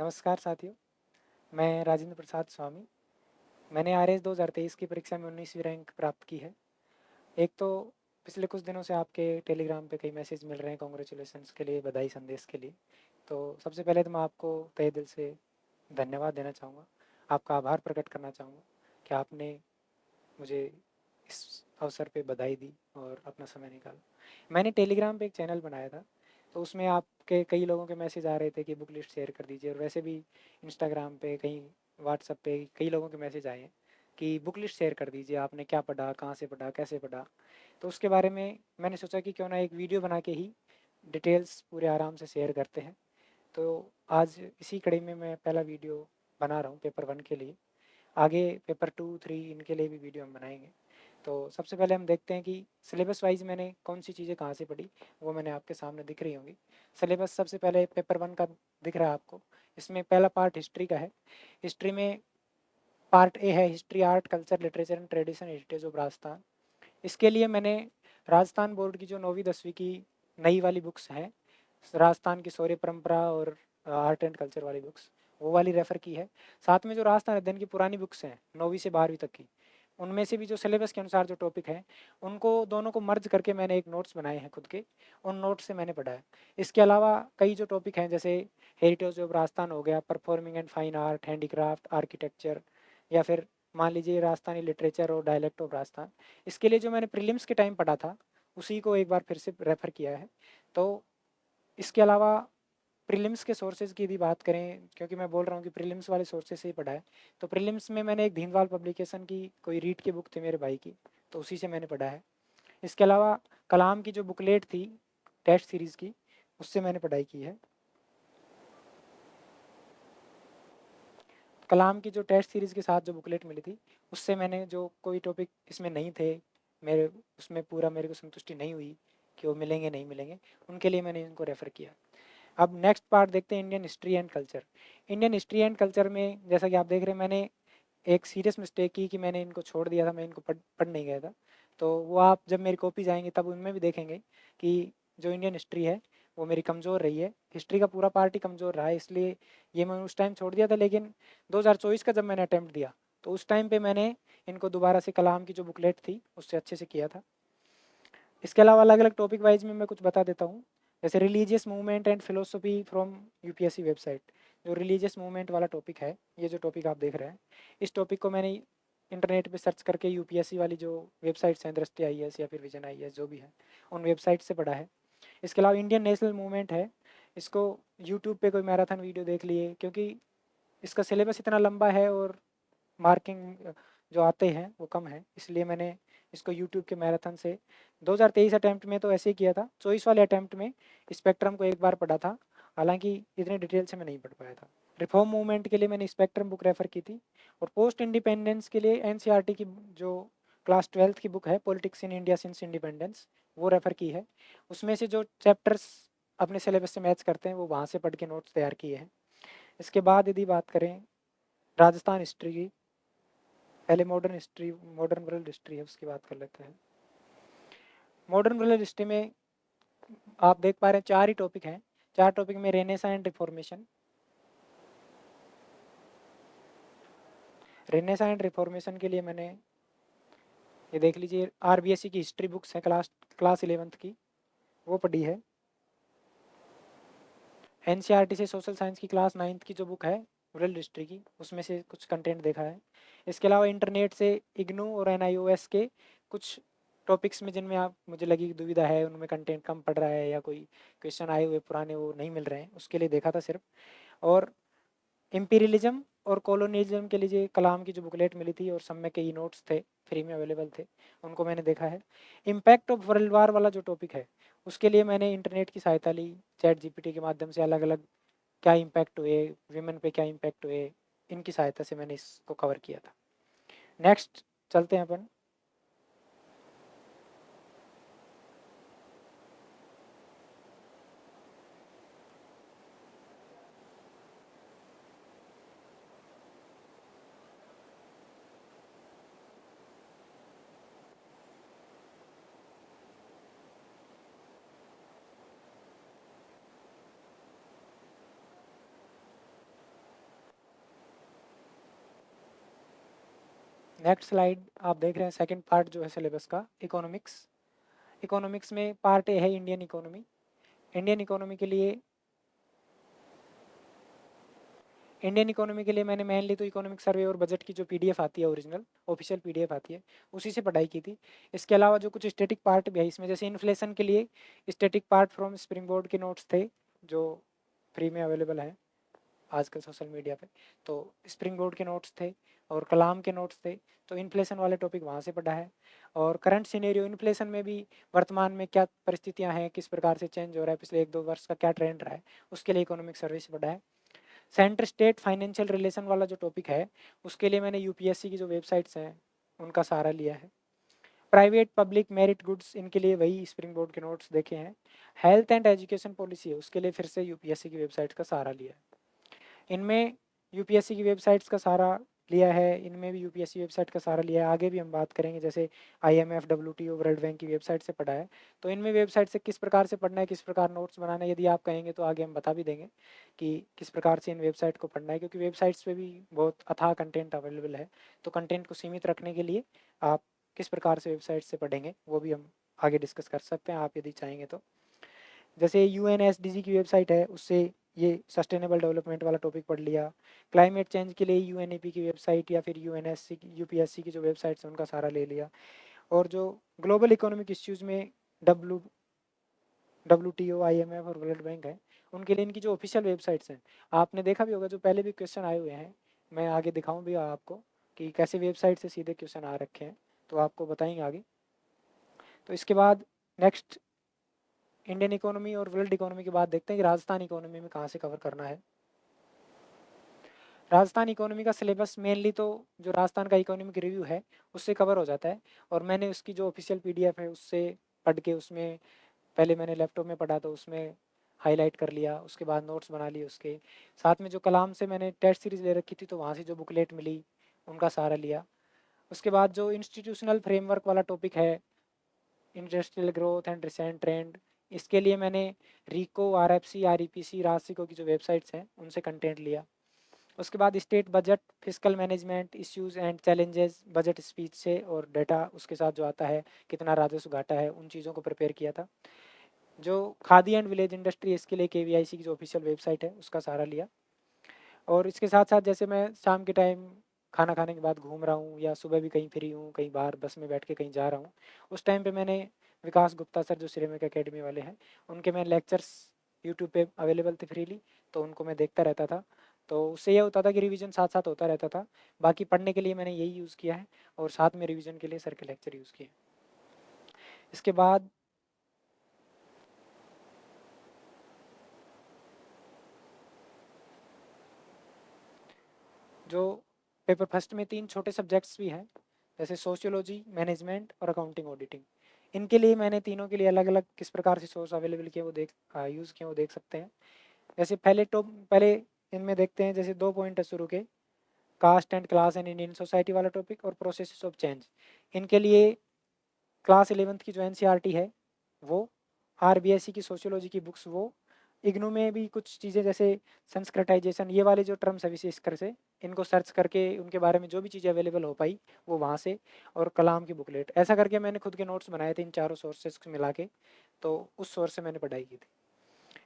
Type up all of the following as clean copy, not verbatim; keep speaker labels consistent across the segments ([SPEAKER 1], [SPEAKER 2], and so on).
[SPEAKER 1] नमस्कार साथियों, मैं राजेंद्र प्रसाद स्वामी। मैंने आरएस 2023 की परीक्षा में 19वीं रैंक प्राप्त की है। एक तो पिछले कुछ दिनों से आपके टेलीग्राम पे कई मैसेज मिल रहे हैं कॉन्ग्रेचुलेशंस के लिए, बधाई संदेश के लिए। तो सबसे पहले तो मैं आपको तहे दिल से धन्यवाद देना चाहूँगा, आपका आभार प्रकट करना चाहूँगा कि आपने मुझे इस अवसर पे बधाई दी और अपना समय निकाला। मैंने टेलीग्राम पे एक चैनल बनाया था, तो उसमें आपके कई लोगों के मैसेज आ रहे थे कि बुक लिस्ट शेयर कर दीजिए, और वैसे भी इंस्टाग्राम पे, कहीं व्हाट्सएप पे कई लोगों के मैसेज आए हैं कि बुक लिस्ट शेयर कर दीजिए, आपने क्या पढ़ा, कहाँ से पढ़ा, कैसे पढ़ा। तो उसके बारे में मैंने सोचा कि क्यों ना एक वीडियो बना के ही डिटेल्स पूरे आराम से शेयर करते हैं। तो आज इसी कड़ी में मैं पहला वीडियो बना रहा हूँ पेपर 1 के लिए। आगे पेपर 2, 3 इनके लिए भी वीडियो हम बनाएंगे। तो सबसे पहले हम देखते हैं कि सिलेबस वाइज मैंने कौन सी चीज़ें कहाँ से पढ़ी, वो मैंने आपके सामने दिख रही होंगी। सिलेबस सबसे पहले पेपर 1 का दिख रहा है आपको। इसमें पहला पार्ट हिस्ट्री का है। हिस्ट्री में पार्ट ए है history, art, culture, literature and tradition, heritage of Rajasthan. इसके लिए मैंने राजस्थान बोर्ड की जो 9वीं 10वीं की नई वाली बुक्स हैं, राजस्थान की शौर्य परंपरा और आर्ट एंड कल्चर वाली बुक्स, वो वाली रेफ़र की है। साथ में जो राजस्थान अध्ययन की पुरानी बुक्स हैं 9वीं से 12वीं तक की, उनमें से भी जो सिलेबस के अनुसार जो टॉपिक हैं, उनको दोनों को मर्ज करके मैंने एक नोट्स बनाए हैं खुद के। उन नोट्स से मैंने पढ़ा है। इसके अलावा कई जो टॉपिक हैं, जैसे हेरिटेज ऑफ राजस्थान हो गया, performing and fine art, handicraft, architecture, या फिर मान लीजिए राजस्थानी लिटरेचर और डायलेक्ट ऑफ राजस्थान। इसके लिए जो मैंने प्रीलिम्स के टाइम पढ़ा था, उसी को एक बार फिर से रेफ़र किया है। तो इसके अलावा प्रीलिम्स के सोर्सेज़ की यदि बात करें, क्योंकि मैं बोल रहा हूँ कि प्रीलिम्स वाले सोर्सेज से ही पढ़ा है, तो प्रीलिम्स में मैंने एक दीनदयाल पब्लिकेशन की कोई रीड की बुक थी मेरे भाई की, तो उसी से मैंने पढ़ा है। इसके अलावा कलाम की जो बुकलेट थी टेस्ट सीरीज़ की, उससे मैंने पढ़ाई की है। कलाम की जो टेस्ट सीरीज़ के साथ जो बुकलेट मिली थी, उससे मैंने जो कोई टॉपिक इसमें नहीं थे, मेरे उसमें पूरा मेरे को संतुष्टि नहीं हुई कि वो मिलेंगे नहीं मिलेंगे, उनके लिए मैंने इनको रेफ़र किया। अब नेक्स्ट पार्ट देखते हैं, Indian history and culture. Indian history and culture में जैसा कि आप देख रहे हैं, मैंने एक सीरियस मिस्टेक की कि मैंने इनको छोड़ दिया था, मैं इनको पढ़ नहीं गया था। तो वो आप जब मेरी कॉपीज़ आएँगी तब उनमें भी देखेंगे कि जो इंडियन हिस्ट्री है वो मेरी कमज़ोर रही है। हिस्ट्री का पूरा पार्ट ही कमज़ोर रहा है, इसलिए ये मैं उस टाइम छोड़ दिया था। लेकिन 2024 का जब मैंने अटेम्प्ट दिया, तो उस टाइम पे मैंने इनको दोबारा से कलाम की जो बुकलेट थी उससे अच्छे से किया था। इसके अलावा अलग अलग टॉपिक वाइज में मैं कुछ बता देता हूँ, जैसे religious movement and philosophy from UPSC website. जो रिलीजियस मूवमेंट वाला टॉपिक है, ये जो टॉपिक आप देख रहे हैं, इस टॉपिक को मैंने इंटरनेट पे सर्च करके यूपीएससी वाली जो वेबसाइट्स हैं, दृष्टि आईएएस या फिर विजन आईएएस जो भी है, उन वेबसाइट से पढ़ा है। इसके अलावा इंडियन नेशनल मूवमेंट है, इसको यूट्यूब पे कोई मैराथन वीडियो देख लिए, क्योंकि इसका सिलेबस इतना लंबा है और मार्किंग जो आते हैं वो कम है, इसलिए मैंने इसको यूट्यूब के मैराथन से 2023 अटैम्प्ट में तो ऐसे ही किया था। 24 वाले अटैम्प्ट में स्पेक्ट्रम को एक बार पढ़ा था, हालांकि इतने डिटेल से मैं नहीं पढ़ पाया था। रिफॉर्म मूवमेंट के लिए मैंने स्पेक्ट्रम बुक रेफ़र की थी, और पोस्ट इंडिपेंडेंस के लिए एनसीईआरटी की जो क्लास 12th की बुक है, politics in India since independence, वो रेफ़र की है। उसमें से जो चैप्टर्स अपने सिलेबस से मैच करते हैं वो वहाँ से पढ़ के नोट्स तैयार किए हैं। इसके बाद यदि बात करें राजस्थान हिस्ट्री की, पहले modern history, modern world history है उसकी बात कर लेते हैं। मॉडर्न वर्ल्ड हिस्ट्री में आप देख पा रहे हैं 4 ही टॉपिक हैं। 4 टॉपिक में renaissance and reformation. Renaissance and reformation के लिए मैंने ये देख लीजिए, आरबीएससी की हिस्ट्री बुक्स है क्लास 11th की, वो पढ़ी है। एनसीईआरटी से सोशल साइंस की क्लास 9th की जो बुक है वर्ल्ड हिस्ट्री की, उसमें से कुछ कंटेंट देखा है। इसके अलावा इंटरनेट से इग्नू और एनआईओएस के कुछ टॉपिक्स में जिनमें आप मुझे लगी दुविधा है, उनमें कंटेंट कम पड़ रहा है या कोई क्वेश्चन आए हुए पुराने वो नहीं मिल रहे हैं, उसके लिए देखा था सिर्फ। और इम्पीरियलिज्म और कॉलोनियलिज्म के लिए कलाम की जो बुकलेट मिली थी और सब में कई नोट्स थे, फ्री में अवेलेबल थे, उनको मैंने देखा है। इम्पैक्ट ऑफ वर्ल्ड वार वाला जो टॉपिक है, उसके लिए मैंने इंटरनेट की सहायता ली, चैट जीपीटी के माध्यम से अलग अलग क्या इम्पैक्ट हुए, विमेन पे क्या इम्पैक्ट हुए, इनकी सहायता से मैंने इसको कवर किया था। नेक्स्ट चलते हैं अपन। नेक्स्ट स्लाइड आप देख रहे हैं, सेकंड पार्ट जो है सिलेबस का, इकोनॉमिक्स। इकोनॉमिक्स में पार्ट ए है इंडियन इकोनॉमी। इंडियन इकोनॉमी के लिए मैंने मेनली तो इकोनॉमिक सर्वे और बजट की जो पीडीएफ आती है, ओरिजिनल ऑफिशियल पीडीएफ आती है, उसी से पढ़ाई की थी। इसके अलावा जो कुछ स्टैटिक पार्ट भी है इसमें, जैसे इन्फ्लेशन के लिए static part from spring board के नोट्स थे जो फ्री में अवेलेबल है आजकल सोशल मीडिया पे। तो स्प्रिंग बोर्ड के नोट्स थे और कलाम के नोट्स थे, तो इन्फ्लेशन वाले टॉपिक वहाँ से पढ़ा है। और करंट सिनेरियो इन्फ्लेशन में भी वर्तमान में क्या परिस्थितियाँ हैं, किस प्रकार से चेंज हो रहा है, पिछले 1-2 वर्ष का क्या ट्रेंड रहा है, उसके लिए इकोनॉमिक सर्वे से पढ़ा है। सेंटर स्टेट फाइनेंशियल रिलेशन वाला जो टॉपिक है उसके लिए मैंने यूपीएससी की जो वेबसाइट्स हैं उनका सहारा लिया है। प्राइवेट पब्लिक मेरिट गुड्स, इनके लिए वही स्प्रिंग बोर्ड के नोट्स देखे हैं। हेल्थ एंड एजुकेशन पॉलिसी है, उसके लिए फिर से यूपीएससी की वेबसाइट का सहारा लिया है। इनमें यूपीएससी की वेबसाइट्स का सहारा लिया है, इनमें भी यूपीएससी वेबसाइट का सहारा लिया है। आगे भी हम बात करेंगे, जैसे आईएमएफ, डब्ल्यूटीओ, वर्ल्ड बैंक की वेबसाइट से पढ़ा है। तो इनमें वेबसाइट से किस प्रकार से पढ़ना है, किस प्रकार नोट्स बनाना है, यदि आप कहेंगे तो आगे हम बता भी देंगे कि किस प्रकार से इन वेबसाइट को पढ़ना है, क्योंकि वेबसाइट्स पे भी बहुत अथाह कंटेंट अवेलेबल है। तो कंटेंट को सीमित रखने के लिए आप किस प्रकार से वेबसाइट से पढ़ेंगे वो भी हम आगे डिस्कस कर सकते हैं, आप यदि चाहेंगे तो। जैसे यूएनएसडीजी की वेबसाइट है, उससे ये सस्टेनेबल डेवलपमेंट वाला टॉपिक पढ़ लिया। क्लाइमेट चेंज के लिए यूएनईपी की वेबसाइट या फिर यूएनएससी यूपीएससी की जो वेबसाइट्स हैं उनका सहारा ले लिया। और जो ग्लोबल इकोनॉमिक इश्यूज़ में डब्ल्यूटीओ, आईएमएफ और वर्ल्ड बैंक है, उनके लिए इनकी जो ऑफिशियल वेबसाइट्स हैं, आपने देखा भी होगा जो पहले भी क्वेश्चन आए हुए हैं, मैं आगे दिखाऊं भी आपको कि कैसे वेबसाइट से सीधे क्वेश्चन आ रखे हैं, तो आपको बताएंगे आगे। तो इसके बाद नेक्स्ट इंडियन इकोनॉमी और वर्ल्ड इकोनॉमी के बाद देखते हैं कि राजस्थान इकोनॉमी में कहाँ से कवर करना है। राजस्थान इकोनॉमी का सिलेबस मेनली तो जो राजस्थान का इकोनॉमिक रिव्यू है उससे कवर हो जाता है, और मैंने उसकी जो ऑफिशियल पीडीएफ है उससे पढ़ के, उसमें पहले मैंने लैपटॉप में पढ़ा तो उसमें हाईलाइट कर लिया, उसके बाद नोट्स बना लिए। उसके साथ में जो कलाम से मैंने टेस्ट सीरीज ले रखी थी तो वहाँ से जो बुकलेट मिली उनका सहारा लिया। उसके बाद जो इंस्टीट्यूशनल फ्रेमवर्क वाला टॉपिक है, industrial growth and recent trend, इसके लिए मैंने रिको, आरएफसी, आरईपीसी, रासिको की जो वेबसाइट्स हैं उनसे कंटेंट लिया। उसके बाद state budget, physical management, issues and challenges, budget speech से और डाटा उसके साथ जो आता है, कितना राजस्व घाटा है, उन चीज़ों को प्रिपेयर किया था। जो खादी एंड विलेज इंडस्ट्री, इसके लिए केवीआईसी की जो ऑफिशियल वेबसाइट है उसका सहारा लिया। और इसके साथ साथ जैसे मैं शाम के टाइम खाना खाने के बाद घूम रहा हूँ, या सुबह भी कहीं फ्री हूँ, कहीं बाहर बस में बैठ के कहीं जा रहा हूँ, उस टाइम पे मैंने विकास गुप्ता सर जो सिरेमिक एकेडमी वाले हैं, उनके मैं लेक्चर्स यूट्यूब पे अवेलेबल थे फ्रीली, तो उनको मैं देखता रहता था। तो उससे ये होता था कि रिवीजन साथ साथ होता रहता था। बाकी पढ़ने के लिए मैंने यही यूज़ किया है, और साथ में रिवीजन के लिए सर के लेक्चर यूज़ किए। इसके बाद जो पेपर फर्स्ट में 3 छोटे सब्जेक्ट्स भी हैं, जैसे सोशियोलॉजी, मैनेजमेंट और अकाउंटिंग ऑडिटिंग, इनके लिए मैंने तीनों के लिए अलग अलग किस प्रकार से सोर्स अवेलेबल किए वो यूज़ किए वो देख सकते हैं। जैसे पहले इनमें देखते हैं, जैसे 2 पॉइंट है शुरू के, caste and class and Indian society वाला टॉपिक और प्रोसेसेस ऑफ चेंज। इनके लिए क्लास 11th की जो एनसीईआरटी है वो, आरबीएससी की सोशियोलॉजी की बुक्स वो, इग्नू में भी कुछ चीज़ें जैसे संस्कृताइजेशन, ये वाले जो टर्म्स है विशेषकर से, इनको सर्च करके उनके बारे में जो भी चीज़ें अवेलेबल हो पाई वो वहाँ से, और कलाम की बुकलेट, ऐसा करके मैंने खुद के नोट्स बनाए थे इन चारों सोर्सेस को मिला के, तो उस सोर्स से मैंने पढ़ाई की थी।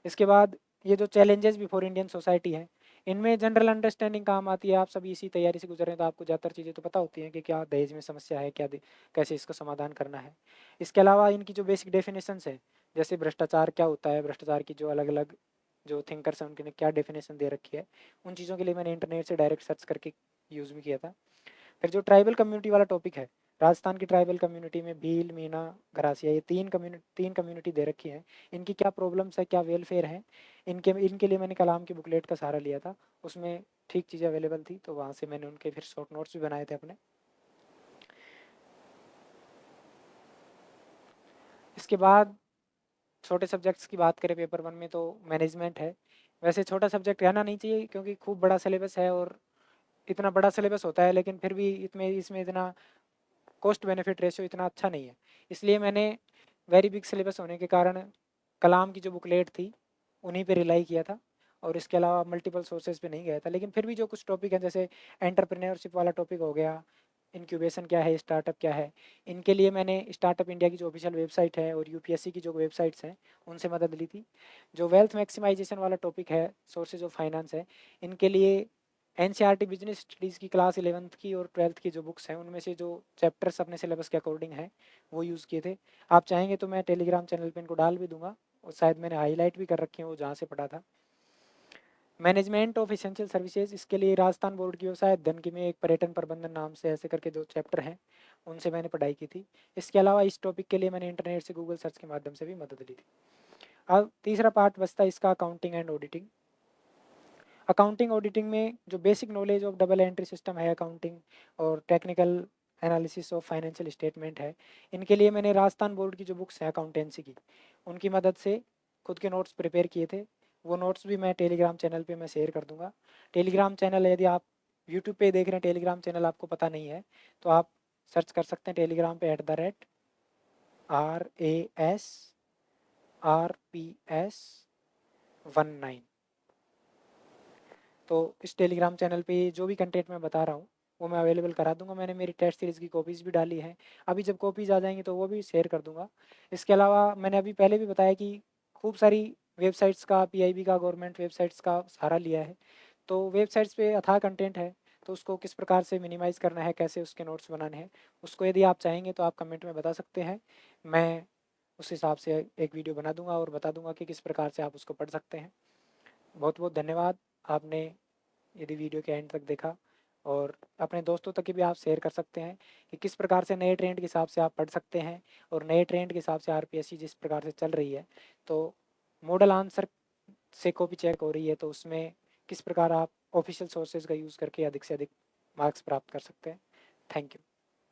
[SPEAKER 1] इसके बाद ये जो चैलेंजेस बिफोर इंडियन सोसाइटी है, इनमें जनरल अंडरस्टैंडिंग काम आती है। आप सभी इसी तैयारी से गुजर रहे हैं तो आपको ज़्यादातर चीज़ें तो पता होती हैं कि क्या दहेज में समस्या है, कैसे इसका समाधान करना है। इसके अलावा इनकी जो बेसिक डेफिनेशंस है, जैसे भ्रष्टाचार क्या होता है, भ्रष्टाचार की जो अलग अलग जो थिंकर्स हैं उनके क्या डेफिनेशन दे रखी है, उन चीज़ों के लिए मैंने इंटरनेट से डायरेक्ट सर्च करके यूज़ भी किया था। फिर जो ट्राइबल कम्युनिटी वाला टॉपिक है, राजस्थान की ट्राइबल कम्युनिटी में भील, मीणा, घरासिया, ये तीन कम्युनिटी दे रखी है। इनकी क्या प्रॉब्लम्स है, क्या वेलफेयर है, इनके इनके लिए मैंने कलाम की बुकलेट का सहारा लिया था। उसमें ठीक चीज़ें अवेलेबल थी, तो वहाँ से मैंने उनके फिर शॉर्ट नोट्स भी बनाए थे अपने। इसके बाद छोटे सब्जेक्ट्स की बात करें पेपर 1 में, तो मैनेजमेंट है। वैसे छोटा सब्जेक्ट रहना नहीं चाहिए क्योंकि खूब बड़ा सिलेबस है, और इतना बड़ा सिलेबस होता है लेकिन फिर भी इसमें इतना कॉस्ट बेनिफिट रेशियो इतना अच्छा नहीं है। इसलिए मैंने वेरी बिग सिलेबस होने के कारण कलाम की जो बुकलेट थी उन्हीं पे रिलाई किया था, और इसके अलावा मल्टीपल सोर्सेज पे नहीं गया था। लेकिन फिर भी जो कुछ टॉपिक हैं, जैसे एंटरप्रेन्योरशिप वाला टॉपिक हो गया, इंक्यूबेशन क्या है, स्टार्टअप क्या है। इनके लिए मैंने स्टार्टअप इंडिया की जो ऑफिशियल वेबसाइट है और यूपीएससी की जो वेबसाइट्स हैं उनसे मदद ली थी। जो वेल्थ मैक्सिमाइजेशन वाला टॉपिक है, सोर्सेज ऑफ फाइनेंस है, इनके लिए एनसीईआरटी बिजनेस स्टडीज़ की क्लास 11th की और 12th की जो बुक्स हैं उनमें से जो चैप्टर्स अपने सिलेबस के अकॉर्डिंग हैं वो यूज़ किए थे। आप चाहेंगे तो मैं टेलीग्राम चैनल पे इनको डाल भी दूंगा, और शायद मैंने हाईलाइट भी कर रखे हैं वो जहाँ से पढ़ा था। मैनेजमेंट ऑफ एसेंशियल सर्विसेज, इसके लिए राजस्थान बोर्ड की वेबसाइट धन की में एक पर्यटन प्रबंधन नाम से ऐसे करके 2 चैप्टर हैं, उनसे मैंने पढ़ाई की थी। इसके अलावा इस टॉपिक के लिए मैंने इंटरनेट से गूगल सर्च के माध्यम से भी मदद ली थी। अब तीसरा पार्ट बचता है इसका accounting and auditing. Accounting auditing में जो basic knowledge of double entry system है अकाउंटिंग, और technical analysis of financial statement है, इनके लिए मैंने राजस्थान बोर्ड की जो बुक्स हैं अकाउंटेंसी की, उनकी मदद से खुद के नोट्स प्रिपेयर किए थे। वो नोट्स भी मैं टेलीग्राम चैनल पे मैं शेयर कर दूंगा। टेलीग्राम चैनल, यदि आप यूट्यूब पे देख रहे हैं टेलीग्राम चैनल आपको पता नहीं है तो आप सर्च कर सकते हैं टेलीग्राम पे @RASRPS19। तो इस टेलीग्राम चैनल पे जो भी कंटेंट मैं बता रहा हूँ वो मैं अवेलेबल करा दूंगा। मैंने मेरी टेस्ट सीरीज़ की कॉपीज़ भी डाली हैं, अभी जब कॉपीज़ आ जाएंगी तो वो भी शेयर कर दूंगा। इसके अलावा मैंने अभी पहले भी बताया कि खूब सारी वेबसाइट्स का, पीआईबी का, गवर्नमेंट वेबसाइट्स का सहारा लिया है। तो वेबसाइट्स पे अथाह कंटेंट है, तो उसको किस प्रकार से मिनिमाइज़ करना है, कैसे उसके नोट्स बनाने हैं, उसको यदि आप चाहेंगे तो आप कमेंट में बता सकते हैं। मैं उस हिसाब से एक वीडियो बना दूंगा और बता दूंगा कि किस प्रकार से आप उसको पढ़ सकते हैं। बहुत बहुत धन्यवाद, आपने यदि वीडियो के एंड तक देखा, और अपने दोस्तों तक भी आप शेयर कर सकते हैं कि किस प्रकार से नए ट्रेंड के हिसाब से आप पढ़ सकते हैं, और नए ट्रेंड के हिसाब से आरपीएससी जिस प्रकार से चल रही है, तो मॉडल आंसर से कॉपी चेक हो रही है, तो उसमें किस प्रकार आप ऑफिशियल सोर्सेज का यूज़ करके अधिक से अधिक मार्क्स प्राप्त कर सकते हैं। Thank you.